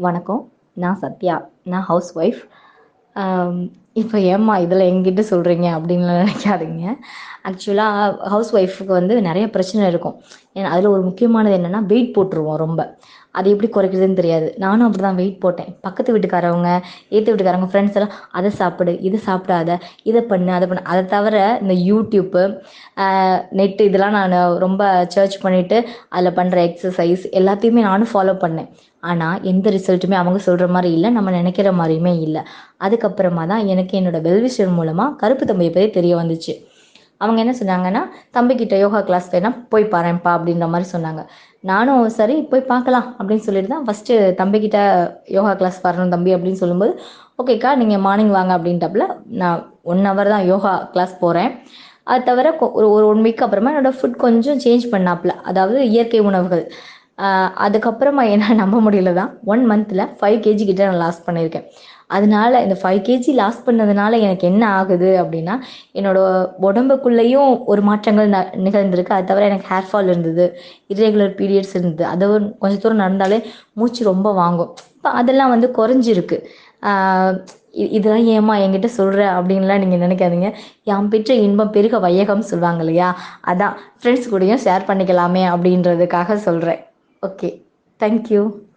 வணக்கம். நான் சத்யா. நான் ஹவுஸ் ஒய்ஃப். இப்போ ஏம்மா இதில் என்கிட்ட சொல்கிறீங்க அப்படின்லாம் நினைக்காதீங்க. ஆக்சுவலாக ஹவுஸ் ஒய்ஃபுக்கு வந்து நிறைய பிரச்சனை இருக்கும். ஏன்னா அதில் ஒரு முக்கியமானது என்னென்னா வெயிட் போட்டுருவோம் ரொம்ப. அது எப்படி குறைக்கிறதுன்னு தெரியாது. நானும் அப்படி தான் வெயிட் போட்டேன். பக்கத்து வீட்டுக்காரவங்க, எதித்த வீட்டுக்காரங்க, ஃப்ரெண்ட்ஸ் எல்லாம் அதை சாப்பிடு, இதை சாப்பிடாத, இதை பண்ணு, அதை பண்ணு. அதை தவிர இந்த யூடியூப்பு, நெட்டு இதெல்லாம் நான் ரொம்ப சர்ச் பண்ணிவிட்டு அதில் பண்ணுற எக்ஸசைஸ் எல்லாத்தையுமே நானும் ஃபாலோ பண்ணேன். ஆனால் எந்த ரிசல்ட்டுமே அவங்க சொல்கிற மாதிரி இல்லை, நம்ம நினைக்கிற மாதிரியுமே இல்லை. அதுக்கப்புறமா தான் எனக்கு என்னோடய வெல்விஷர் மூலமாக கருப்பு தம்பியை பற்றி தெரிய வந்துச்சு. அவங்க என்ன சொன்னாங்கன்னா, தம்பிக்கிட்ட யோகா கிளாஸ் வேணால் போய் பாருப்பா அப்படின்ற மாதிரி சொன்னாங்க. நானும் சரி போய் பார்க்கலாம் அப்படின்னு சொல்லிட்டு தான் ஃபஸ்ட்டு தம்பிக்கிட்ட யோகா கிளாஸ் வரணும் தம்பி அப்படின்னு சொல்லும்போது, ஓகேக்கா நீங்கள் மார்னிங் வாங்க அப்படின்ட்டாப்புல. நான் 1 ஹவர் தான் யோகா கிளாஸ் போகிறேன். அது தவிர ஒரு ஒரு 1 வீக் அப்புறமா என்னோடய ஃபுட் கொஞ்சம் சேஞ்ச் பண்ணாப்புல, அதாவது இயற்கை உணவுகள். அதுக்கப்புறமா என்ன நம்ப முடியல தான் 1 மந்தில் 5 கேஜி கிட்ட நான் லாஸ் பண்ணியிருக்கேன். அதனால இந்த 5 கேஜி லாஸ் பண்ணதுனால எனக்கு என்ன ஆகுது அப்படின்னா, என்னோடய உடம்புக்குள்ளேயும் ஒரு மாற்றங்கள் நிகழ்ந்திருக்கு. அது தவிர எனக்கு ஹேர் ஃபால் இருந்தது, இர்ரெகுலர் பீரியட்ஸ் இருந்தது. அது கொஞ்சம் தூரம் நடந்தாலே மூச்சு ரொம்ப வாங்கும். இப்போ அதெல்லாம் வந்து குறைஞ்சிருக்கு. இதெல்லாம் ஏம்மா என்கிட்ட சொல்கிற அப்படின்லாம் நீங்கள் நினைக்காதீங்க. யாம் பெற்ற இன்பம் பெருக வையகம் சொல்லுவாங்க இல்லையா? அதான் ஃப்ரெண்ட்ஸ் கூடயும் ஷேர் பண்ணிக்கலாமே அப்படின்றதுக்காக சொல்கிறேன். ஓகே. Thank you.